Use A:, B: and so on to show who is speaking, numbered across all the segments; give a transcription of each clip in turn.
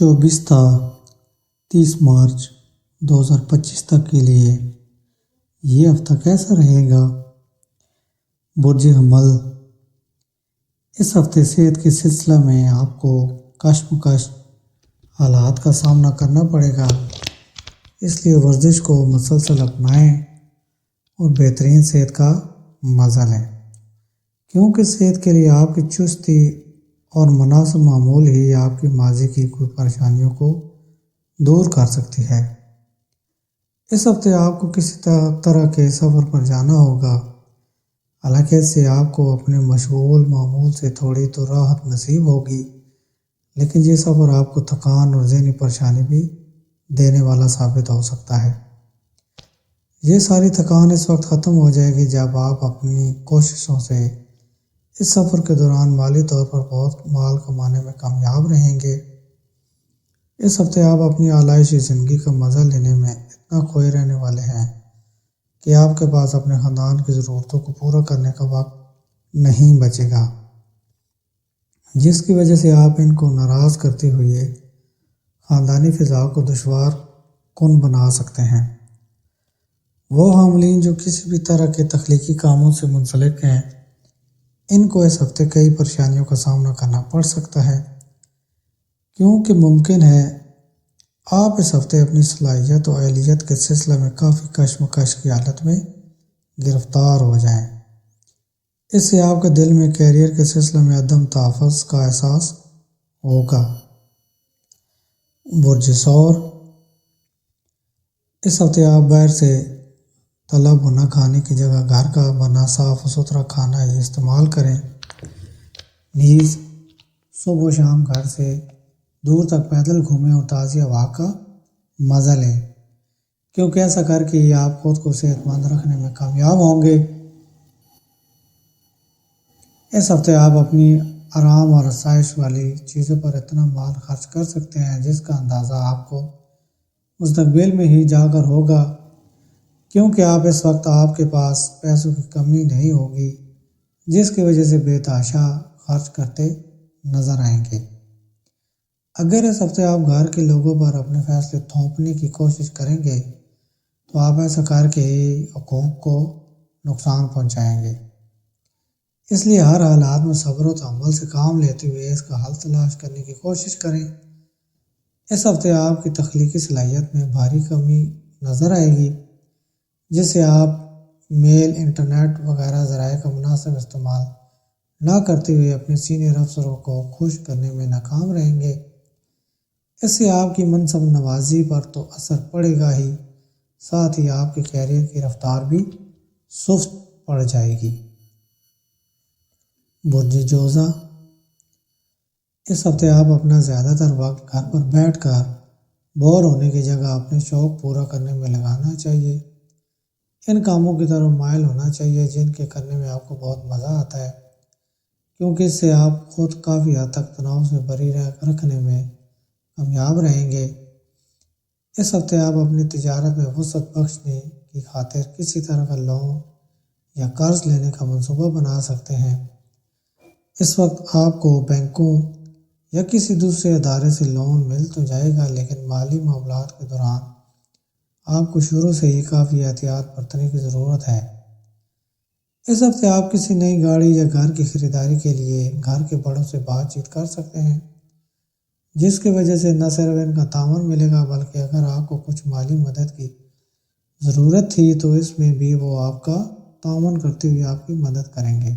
A: 24 تا 30 مارچ 2025 تک کے لیے یہ ہفتہ کیسا رہے گا؟ برج حمل، اس ہفتے صحت کے سلسلہ میں آپ کو کشمکش حالات کا سامنا کرنا پڑے گا، اس لیے ورزش کو مسلسل اپنائیں اور بہترین صحت کا مزہ لیں، کیونکہ صحت کے لیے آپ کی چستی اور مناسب معمول ہی آپ کی ماضی کی کوئی پریشانیوں کو دور کر سکتی ہے۔ اس ہفتے آپ کو کسی طرح کے سفر پر جانا ہوگا، حالانکہ اس سے آپ کو اپنے مشغول معمول سے تھوڑی تو راحت نصیب ہوگی، لیکن یہ سفر آپ کو تھکان اور ذہنی پریشانی بھی دینے والا ثابت ہو سکتا ہے۔ یہ ساری تھکان اس وقت ختم ہو جائے گی جب آپ اپنی کوششوں سے اس سفر کے دوران مالی طور پر بہت مال کمانے میں کامیاب رہیں گے۔ اس ہفتے آپ اپنی آلائشی زندگی کا مزہ لینے میں اتنا کھوئے رہنے والے ہیں کہ آپ کے پاس اپنے خاندان کی ضرورتوں کو پورا کرنے کا وقت نہیں بچے گا، جس کی وجہ سے آپ ان کو ناراض کرتے ہوئے خاندانی فضا کو دشوار کن بنا سکتے ہیں۔ وہ حاملین جو کسی بھی طرح کے تخلیقی کاموں سے منسلک ہیں، ان کو اس ہفتے کئی پریشانیوں کا سامنا کرنا پڑ سکتا ہے، کیونکہ ممکن ہے آپ اس ہفتے اپنی صلاحیت و اہلیت کے سلسلے میں کافی کشمکش کی حالت میں گرفتار ہو جائیں۔ اس سے آپ کے دل میں کیریئر کے سلسلے میں عدم تحفظ کا احساس ہوگا۔ برج ثور، اس ہفتے آپ باہر سے تلا بھنا کھانے کی جگہ گھر کا بنا صاف و ستھرا کھانا ہی استعمال کریں۔ نیز صبح و شام گھر سے دور تک پیدل گھومیں اور تازی ہوا کا مزہ لیں، کیونکہ ایسا کر کے ہی آپ خود کو صحت مند رکھنے میں کامیاب ہوں گے۔ اس ہفتے آپ اپنی آرام اور آسائش والی چیزوں پر اتنا مال خرچ کر سکتے ہیں جس کا اندازہ آپ کو مستقبل میں ہی جا کر ہوگا، کیونکہ اس وقت آپ کے پاس پیسوں کی کمی نہیں ہوگی، جس کی وجہ سے بے تحاشا خرچ کرتے نظر آئیں گے۔ اگر اس ہفتے آپ گھر کے لوگوں پر اپنے فیصلے تھوپنے کی کوشش کریں گے تو آپ ایسا کر کے ہی حقوق کو نقصان پہنچائیں گے، اس لیے ہر حالات میں صبر و تحمل سے کام لیتے ہوئے اس کا حل تلاش کرنے کی کوشش کریں۔ اس ہفتے آپ کی تخلیقی صلاحیت میں بھاری کمی نظر آئے گی، جس سے آپ میل، انٹرنیٹ وغیرہ ذرائع کا مناسب استعمال نہ کرتے ہوئے اپنے سینئر افسروں کو خوش کرنے میں ناکام رہیں گے۔ اس سے آپ کی منصب نوازی پر تو اثر پڑے گا ہی، ساتھ ہی آپ کے کیریئر کی رفتار بھی سست پڑ جائے گی۔ برج جوزا، اس ہفتے آپ اپنا زیادہ تر وقت گھر پر بیٹھ کر بور ہونے کی جگہ اپنے شوق پورا کرنے میں لگانا چاہیے۔ ان کاموں کی طرف مائل ہونا چاہیے جن کے کرنے میں آپ کو بہت مزہ آتا ہے، کیونکہ اس سے آپ خود کافی حد تک تناؤ سے بری رکھنے میں کامیاب رہیں گے۔ اس ہفتے آپ اپنی تجارت میں وسعت بخشنے کی خاطر کسی طرح کا لون یا قرض لینے کا منصوبہ بنا سکتے ہیں۔ اس وقت آپ کو بینکوں یا کسی دوسرے ادارے سے لون مل تو جائے گا، لیکن مالی معاملات کے دوران آپ کو شروع سے ہی کافی احتیاط برتنے کی ضرورت ہے۔ اس ہفتے آپ کسی نئی گاڑی یا گھر کی خریداری کے لیے گھر کے بڑوں سے بات چیت کر سکتے ہیں، جس کی وجہ سے نہ صرف ان کا تعاون ملے گا بلکہ اگر آپ کو کچھ مالی مدد کی ضرورت تھی تو اس میں بھی وہ آپ کا تعاون کرتے ہوئے آپ کی مدد کریں گے۔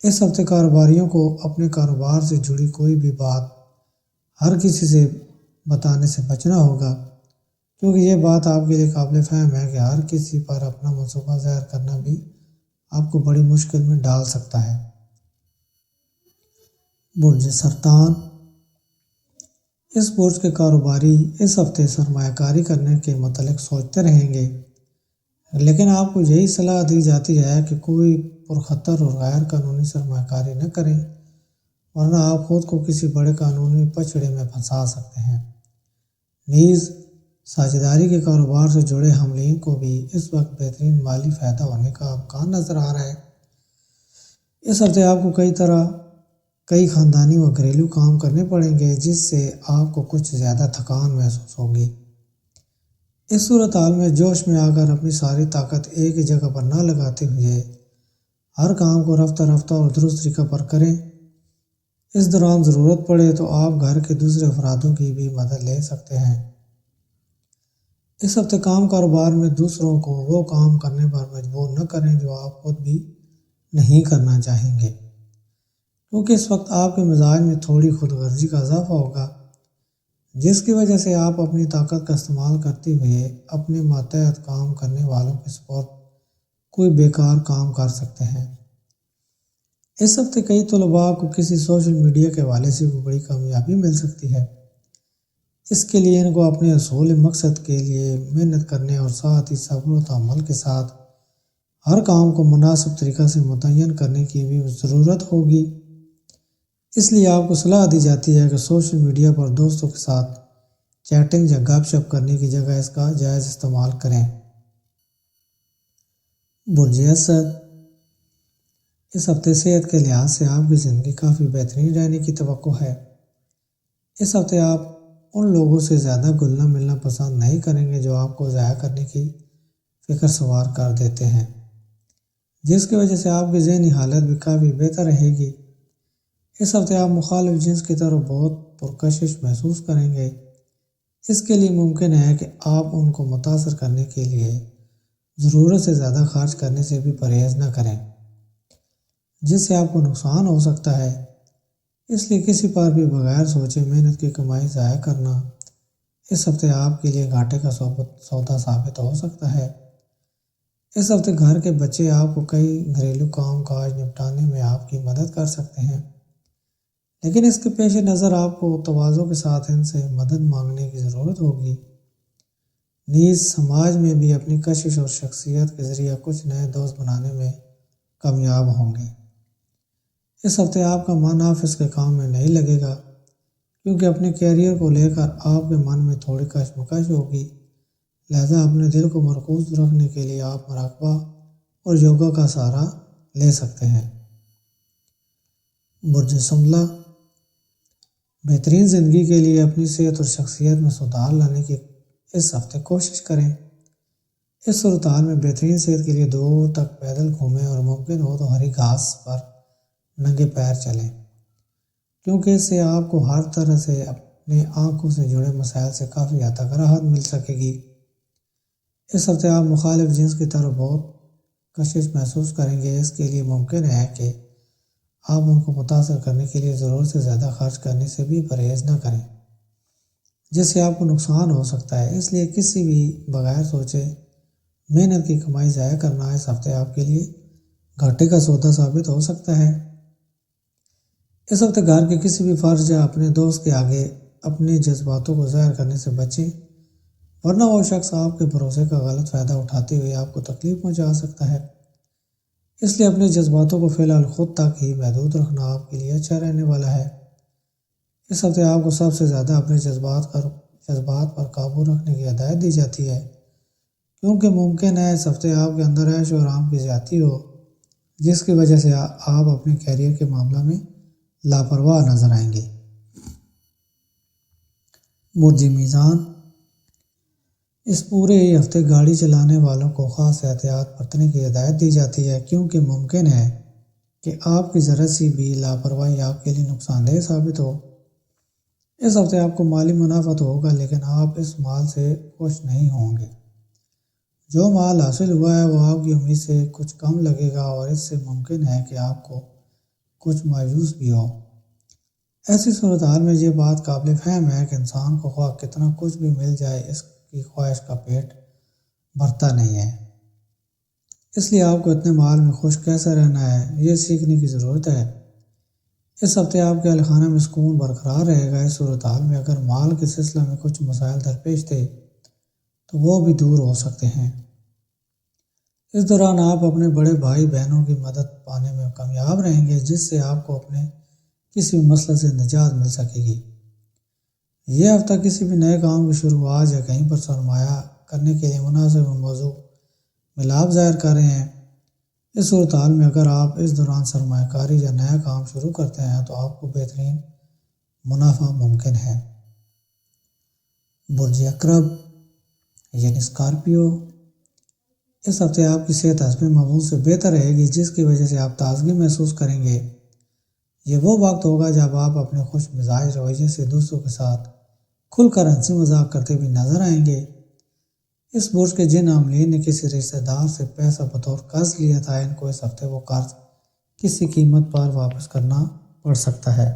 A: اس ہفتے کاروباریوں کو اپنے کاروبار سے جڑی کوئی بھی بات ہر کسی سے بتانے سے بچنا ہوگا، کیونکہ یہ بات آپ کے لیے قابل فہم ہے کہ ہر کسی پر اپنا منصوبہ ظاہر کرنا بھی آپ کو بڑی مشکل میں ڈال سکتا ہے۔ برج سرطان، اس برج کے کاروباری اس ہفتے سرمایہ کاری کرنے کے متعلق سوچتے رہیں گے، لیکن آپ کو یہی صلاح دی جاتی ہے کہ کوئی پرخطر اور غیر قانونی سرمایہ کاری نہ کریں، ورنہ آپ خود کو کسی بڑے قانونی پچڑے میں پھنسا سکتے ہیں۔ نیز ساجھیداری کے کاروبار سے جڑے حاملین کو بھی اس وقت بہترین مالی فائدہ ہونے کا امکان نظر آ رہا ہے۔ اس ہفتے آپ کو کئی طرح کئی خاندانی و گھریلو کام کرنے پڑیں گے، جس سے آپ کو کچھ زیادہ تھکان محسوس ہوگی۔ اس صورتحال میں جوش میں آ کر اپنی ساری طاقت ایک ہی جگہ پر نہ لگاتے ہوئے ہر کام کو رفتہ رفتہ اور درست طریقہ پر کریں۔ اس دوران ضرورت پڑے تو آپ گھر کے دوسرے افرادوں کی بھی مدد لے سکتے ہیں۔ اس ہفتے کام کاروبار میں دوسروں کو وہ کام کرنے پر مجبور نہ کریں جو آپ خود بھی نہیں کرنا چاہیں گے، کیونکہ اس وقت آپ کے مزاج میں تھوڑی خود غرضی کا اضافہ ہوگا، جس کی وجہ سے آپ اپنی طاقت کا استعمال کرتے ہوئے اپنے ماتحت کام کرنے والوں کے سپرد کوئی بیکار کام کر سکتے ہیں۔ اس ہفتے کئی طلباء کو کسی سوشل میڈیا کے حوالے سے کوئی بڑی کامیابی مل سکتی ہے۔ اس کے لیے ان کو اپنے حصول مقصد کے لیے محنت کرنے اور ساتھ ہی صبر و تحمل کے ساتھ ہر کام کو مناسب طریقہ سے متعین کرنے کی بھی ضرورت ہوگی۔ اس لیے آپ کو صلاح دی جاتی ہے کہ سوشل میڈیا پر دوستوں کے ساتھ چیٹنگ یا گپ شپ کرنے کی جگہ اس کا جائز استعمال کریں۔ برج اسد، اس ہفتے صحت کے لحاظ سے آپ کی زندگی کافی بہترین رہنے کی توقع ہے۔ اس ہفتے آپ ان لوگوں سے زیادہ گھلنا ملنا پسند نہیں کریں گے جو آپ کو ضائع کرنے کی فکر سوار کر دیتے ہیں، جس کی وجہ سے آپ کی ذہنی حالت بھی کافی بہتر رہے گی۔ اس ہفتے آپ مخالف جنس کی طرف بہت پرکشش محسوس کریں گے۔ اس کے لیے ممکن ہے کہ آپ ان کو متاثر کرنے کے لیے ضرورت سے زیادہ خرچ کرنے سے بھی پرہیز نہ کریں، جس سے آپ کو نقصان ہو سکتا ہے۔ اس لیے کسی پر بھی بغیر سوچے محنت کی کمائی ضائع کرنا اس ہفتے آپ کے لیے گھاٹے کا سودا ثابت ہو سکتا ہے۔ اس ہفتے گھر کے بچے آپ کو کئی گھریلو کام کاج نپٹانے میں آپ کی مدد کر سکتے ہیں، لیکن اس کے پیش نظر آپ کو تواضع کے ساتھ ان سے مدد مانگنے کی ضرورت ہوگی۔ نیز سماج میں بھی اپنی کشش اور شخصیت کے ذریعہ کچھ نئے دوست بنانے میں کامیاب ہوں گے۔ اس ہفتے آپ کا من آفس کے کام میں نہیں لگے گا، کیونکہ اپنے کیریئر کو لے کر آپ کے من میں تھوڑی کشمکش ہوگی، لہذا اپنے دل کو مرکوز رکھنے کے لیے آپ مراقبہ اور یوگا کا سہارا لے سکتے ہیں۔ برج سنبلہ، بہترین زندگی کے لیے اپنی صحت اور شخصیت میں سدھار لانے کی اس ہفتے کوشش کریں۔ اس صورتحال میں بہترین صحت کے لیے دور تک پیدل گھومیں اور ممکن ہو تو ہری گھاس پر ننگے پیر چلیں، کیونکہ اس سے آپ کو ہر طرح سے اپنے آنکھوں سے جڑے مسائل سے کافی حد تک راحت مل سکے گی۔ اس ہفتے آپ مخالف جنس کی طرف بہت کشش محسوس کریں گے۔ اس کے لیے ممکن ہے کہ آپ ان کو متاثر کرنے کے لیے ضرورت سے زیادہ خرچ کرنے سے بھی پرہیز نہ کریں، جس سے آپ کو نقصان ہو سکتا ہے۔ اس لیے کسی بھی بغیر سوچے محنت کی کمائی ضائع کرنا اس ہفتے آپ کے لیے گھاٹے کا سودا ثابت ہو سکتا ہے۔ اس ہفتے گھر کے کسی بھی فرد یا اپنے دوست کے آگے اپنے جذباتوں کو ظاہر کرنے سے بچیں، ورنہ وہ شخص آپ کے بھروسے کا غلط فائدہ اٹھاتے ہوئے آپ کو تکلیف پہنچا سکتا ہے۔ اس لیے اپنے جذباتوں کو فی الحال خود تک ہی محدود رکھنا آپ کے لیے اچھا رہنے والا ہے۔ اس ہفتے آپ کو سب سے زیادہ اپنے جذبات پر قابو رکھنے کی ہدایت دی جاتی ہے، کیونکہ ممکن ہے اس ہفتے آپ کے اندر عیش و آرام کی زیادتی ہو، جس کی وجہ سے آپ اپنے کیریئر کے معاملہ میں لاپرواہ نظر آئیں گے۔ برج میزان، اس پورے ہی ہفتے گاڑی چلانے والوں کو خاص احتیاط برتنے کی ہدایت دی جاتی ہے، کیونکہ ممکن ہے کہ آپ کی ذرا سی بھی لاپرواہی آپ کے لیے نقصان دہ ثابت ہو۔ اس ہفتے آپ کو مالی منافع تو ہوگا، لیکن آپ اس مال سے خوش نہیں ہوں گے۔ جو مال حاصل ہوا ہے وہ آپ کی امید سے کچھ کم لگے گا اور اس سے ممکن ہے کہ آپ کو کچھ مایوس بھی ہو۔ ایسی صورتحال میں یہ بات قابل فہم ہے کہ انسان کو خواہ کتنا کچھ بھی مل جائے اس کی خواہش کا پیٹ بھرتا نہیں ہے۔ اس لیے آپ کو اتنے مال میں خوش کیسے رہنا ہے، یہ سیکھنے کی ضرورت ہے۔ اس ہفتے آپ کے اہل خانہ میں سکون برقرار رہے گا۔ اس صورتحال میں اگر مال کے سلسلہ میں کچھ مسائل درپیش تھے تو وہ بھی دور ہو سکتے ہیں۔ اس دوران آپ اپنے بڑے بھائی بہنوں کی مدد پانے میں کامیاب رہیں گے، جس سے آپ کو اپنے کسی بھی مسئلے سے نجات مل سکے گی۔ یہ ہفتہ کسی بھی نئے کام کی شروعات یا کہیں پر سرمایہ کرنے کے لیے مناسب موضوع میں لابھ ظاہر کر رہے ہیں۔ اس صورتحال میں اگر آپ اس دوران سرمایہ کاری یا نیا کام شروع کرتے ہیں تو آپ کو بہترین منافع ممکن ہے۔ برج عقرب یعنی اسکارپیو، اس ہفتے آپ کی صحت حسب معمول سے بہتر رہے گی، جس کی وجہ سے آپ تازگی محسوس کریں گے۔ یہ وہ وقت ہوگا جب آپ اپنے خوش مزاج رویے سے دوسروں کے ساتھ کھل کر ہنسی مذاق کرتے ہوئے نظر آئیں گے۔ اس برج کے جن عاملین نے کسی رشتہ دار سے پیسہ بطور قرض لیا تھا، ان کو اس ہفتے وہ قرض کسی قیمت پر واپس کرنا پڑ سکتا ہے،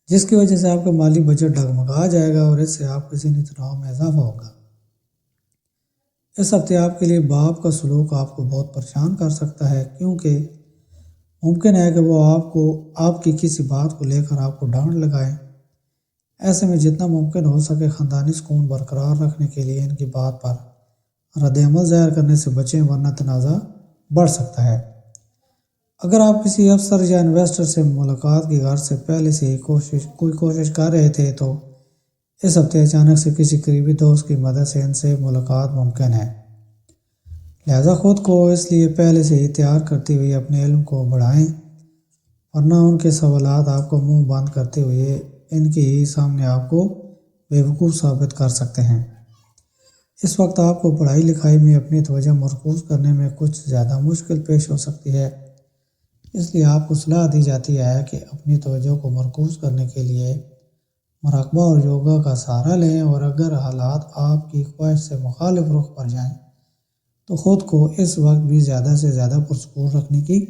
A: جس کی وجہ سے آپ کا مالی بجٹ ڈگمگا جائے گا اور اس سے آپ کے ذہنی تناؤ میں اضافہ ہوگا۔ اس ہفتے آپ کے لیے باپ کا سلوک آپ کو بہت پریشان کر سکتا ہے، کیونکہ ممکن ہے کہ وہ آپ کی کسی بات کو لے کر آپ کو ڈانٹ لگائیں۔ ایسے میں جتنا ممکن ہو سکے خاندانی سکون برقرار رکھنے کے لیے ان کی بات پر رد عمل ظاہر کرنے سے بچیں، ورنہ تنازع بڑھ سکتا ہے۔ اگر آپ کسی افسر یا انویسٹر سے ملاقات کی غرض سے پہلے سے ہی کوئی کوشش کر رہے تھے تو اس ہفتے اچانک سے کسی قریبی دوست کی مدد سے ان سے ملاقات ممکن ہے، لہذا خود کو اس لیے پہلے سے ہی تیار کرتے ہوئے اپنے علم کو بڑھائیں، ورنہ ان کے سوالات آپ کو منہ بند کرتے ہوئے ان کے ہی سامنے آپ کو بیوقوف ثابت کر سکتے ہیں۔ اس وقت آپ کو پڑھائی لکھائی میں اپنی توجہ مرکوز کرنے میں کچھ زیادہ مشکل پیش ہو سکتی ہے، اس لیے آپ کو صلاح دی جاتی ہے کہ اپنی توجہ کو مرکوز کرنے کے لیے مراقبہ اور یوگا کا سہارا لیں، اور اگر حالات آپ کی خواہش سے مخالف رخ پر جائیں تو خود کو اس وقت بھی زیادہ سے زیادہ پرسکون رکھنے کی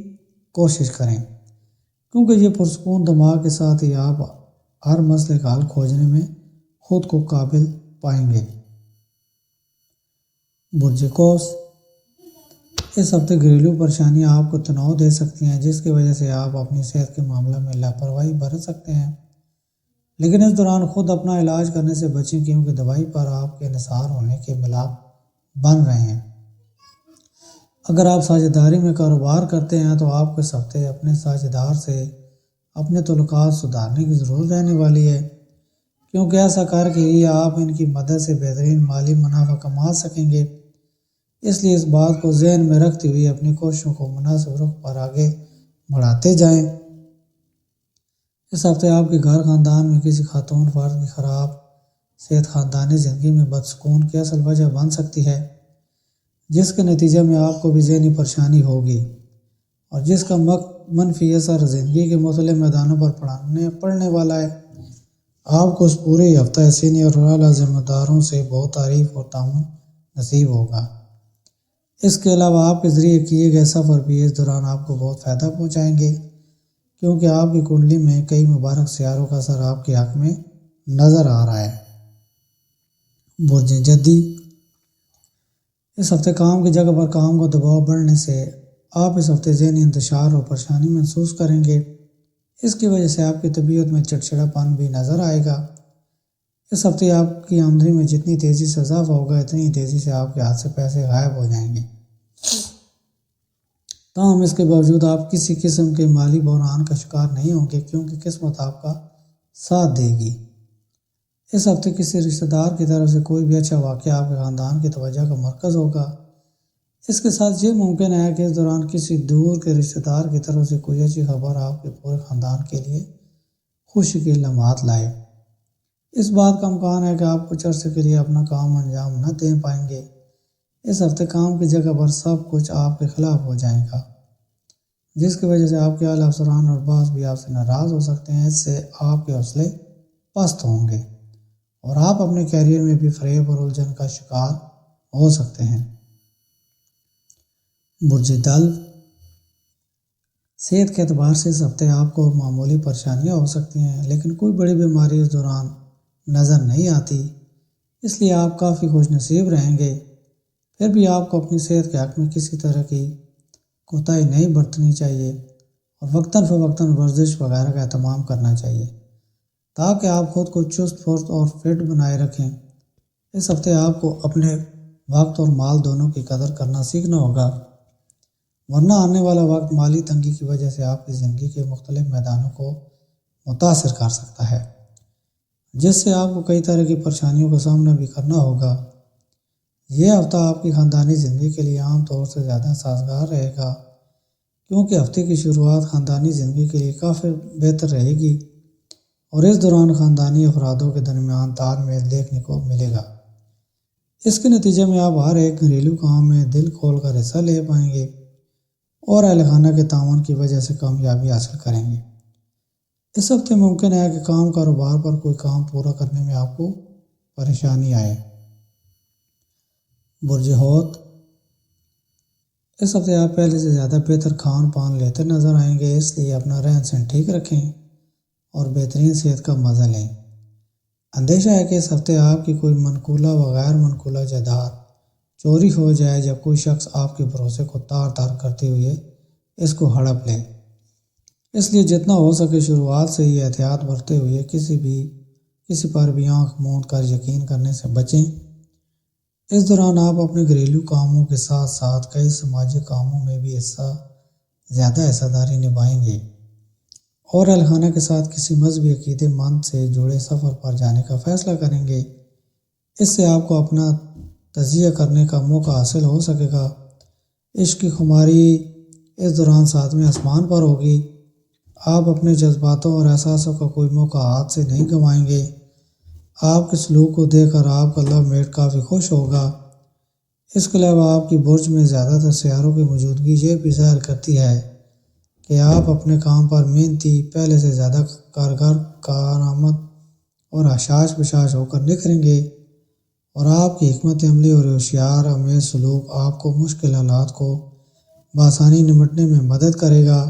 A: کوشش کریں، کیونکہ یہ پرسکون دماغ کے ساتھ ہی آپ ہر مسئلے کا حل کھوجنے میں خود کو قابل پائیں گے۔ برج قوس، اس ہفتے گھریلو پریشانیاں آپ کو تناؤ دے سکتی ہیں، جس کی وجہ سے آپ اپنی صحت کے معاملے میں لاپرواہی برت سکتے ہیں، لیکن اس دوران خود اپنا علاج کرنے سے بچیں، کیونکہ دوائی پر آپ کے انحصار ہونے کے ملاپ بن رہے ہیں۔ اگر آپ ساجھیداری میں کاروبار کرتے ہیں تو آپ کو اس ہفتے اپنے ساجھیدار سے اپنے تعلقات سدھارنے کی ضرورت رہنے والی ہے، کیونکہ ایسا کر کے ہی آپ ان کی مدد سے بہترین مالی منافع کما سکیں گے۔ اس لیے اس بات کو ذہن میں رکھتے ہوئے اپنی کوششوں کو مناسب رخ پر آگے بڑھاتے جائیں۔ اس ہفتے آپ کے گھر خاندان میں کسی خاتون فرد کی خراب صحت خاندانی زندگی میں بدسکون کی اصل وجہ بن سکتی ہے، جس کے نتیجے میں آپ کو بھی ذہنی پریشانی ہوگی، اور جس کا منفی اثر زندگی کے مختلف میدانوں پر پڑنے والا ہے۔ آپ کو اس پورے ہفتہ سینئر اور اعلیٰ ذمہ داروں سے بہت تعریف اور تعاون نصیب ہوگا۔ اس کے علاوہ آپ کے ذریعے کیے گئے سفر بھی اس دوران آپ کو بہت فائدہ پہنچائیں گے، کیونکہ آپ کی کنڈلی میں کئی مبارک سیاروں کا اثر آپ کے حق میں نظر آ رہا ہے۔ برج جدی، اس ہفتے کام کی جگہ پر کام کا دباؤ بڑھنے سے آپ اس ہفتے ذہنی انتشار اور پریشانی محسوس کریں گے۔ اس کی وجہ سے آپ کی طبیعت میں چڑچڑا پن بھی نظر آئے گا۔ اس ہفتے آپ کی آمدنی میں جتنی تیزی سے اضافہ ہوگا، اتنی تیزی سے آپ کے ہاتھ سے پیسے غائب ہو جائیں گے۔ تاہم اس کے باوجود آپ کسی قسم کے مالی بحران کا شکار نہیں ہوں گے، کیونکہ قسمت آپ کا ساتھ دے گی۔ اس ہفتے کسی رشتہ دار کی طرف سے کوئی بھی اچھا واقعہ آپ کے خاندان کی توجہ کا مرکز ہوگا۔ اس کے ساتھ یہ ممکن ہے کہ اس دوران کسی دور کے رشتہ دار کی طرف سے کوئی اچھی خبر آپ کے پورے خاندان کے لیے خوشی کے لمحات لائے۔ اس بات کا امکان ہے کہ آپ کچھ عرصے کے لیے اپنا کام انجام نہ دے پائیں گے۔ اس ہفتے کام کی جگہ پر سب کچھ آپ کے خلاف ہو جائے گا، جس کی وجہ سے آپ کے اعلیٰ افسران اور باس بھی آپ سے ناراض ہو سکتے ہیں۔ اس سے آپ کے حوصلے پست ہوں گے اور آپ اپنے کیریئر میں بھی فریب اور الجھن کا شکار ہو سکتے ہیں۔ برج دلو، صحت کے اعتبار سے اس ہفتے آپ کو معمولی پریشانیاں ہو سکتی ہیں، لیکن کوئی بڑی بیماری اس دوران نظر نہیں آتی، اس لیے آپ کافی خوش نصیب رہیں گے۔ پھر بھی آپ کو اپنی صحت کے حق میں کسی طرح کی کوتاہی نہیں برتنی چاہیے اور وقتاً فوقتاً ورزش وغیرہ کا اہتمام کرنا چاہیے، تاکہ آپ خود کو چست پھرت اور فٹ بنائے رکھیں۔ اس ہفتے آپ کو اپنے وقت اور مال دونوں کی قدر کرنا سیکھنا ہوگا، ورنہ آنے والا وقت مالی تنگی کی وجہ سے آپ کی زندگی کے مختلف میدانوں کو متاثر کر سکتا ہے، جس سے آپ کو کئی طرح کی پریشانیوں کا سامنا بھی کرنا ہوگا۔ یہ ہفتہ آپ کی خاندانی زندگی کے لیے عام طور سے زیادہ سازگار رہے گا، کیونکہ ہفتے کی شروعات خاندانی زندگی کے لیے کافی بہتر رہے گی اور اس دوران خاندانی افرادوں کے درمیان تال میل دیکھنے کو ملے گا۔ اس کے نتیجے میں آپ ہر ایک گھریلو کام میں دل کھول کر حصہ لے پائیں گے اور اہل خانہ کے تعاون کی وجہ سے کامیابی حاصل کریں گے۔ اس ہفتے ممکن ہے کہ کاروبار پر کوئی کام پورا کرنے میں آپ کو پریشانی آئے۔ برج حوت، اس ہفتے آپ پہلے سے زیادہ بہتر کھان پان لیتے نظر آئیں گے، اس لیے اپنا رہن سہن ٹھیک رکھیں اور بہترین صحت کا مزہ لیں۔ اندیشہ ہے کہ اس ہفتے آپ کی کوئی منقولہ و غیر منقولہ جائیداد چوری ہو جائے جب کوئی شخص آپ کے بھروسے کو تار تار کرتے ہوئے اس کو ہڑپ لے۔ اس لیے جتنا ہو سکے شروعات سے ہی احتیاط برتتے ہوئے کسی پر بھی آنکھ موند کر یقین کرنے سے بچیں۔ اس دوران آپ اپنے گھریلو کاموں کے ساتھ ساتھ کئی سماجی کاموں میں بھی زیادہ حصہ داری نبھائیں گے اور اہل خانہ کے ساتھ کسی مذہبی عقیدے مند سے جڑے سفر پر جانے کا فیصلہ کریں گے۔ اس سے آپ کو اپنا تجزیہ کرنے کا موقع حاصل ہو سکے گا۔ عشق کی خماری اس دوران ساتویں آسمان پر ہوگی۔ آپ اپنے جذباتوں اور احساسوں کا کوئی موقع ہاتھ سے نہیں گنوائیں گے۔ آپ کے سلوک کو دیکھ کر آپ کا لو میٹ کافی خوش ہوگا۔ اس کے علاوہ آپ کی برج میں زیادہ تر سیاروں کی موجودگی یہ بھی ظاہر کرتی ہے کہ آپ اپنے کام پر محنتی، پہلے سے زیادہ کارگر، کارآمد اور حشاش بشاش ہو کر نکھریں گے اور آپ کی حکمت عملی اور ہوشیار امیز سلوک آپ کو مشکل حالات کو بآسانی نمٹنے میں مدد کرے گا۔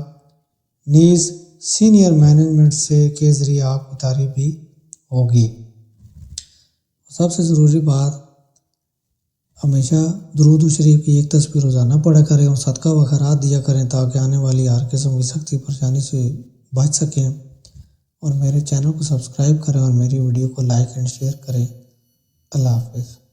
A: نیز سینئر مینجمنٹ کے ذریعے آپ کی تعریف بھی ہوگی۔ سب سے ضروری بات، ہمیشہ درود و شریف کی ایک تصویر روزانہ پڑھا کریں اور صدقہ و خیرات دیا کریں تاکہ آنے والی ہر قسم کی سختی پریشانی سے بچ سکیں، اور میرے چینل کو سبسکرائب کریں اور میری ویڈیو کو لائک اینڈ شیئر کریں۔ اللہ حافظ۔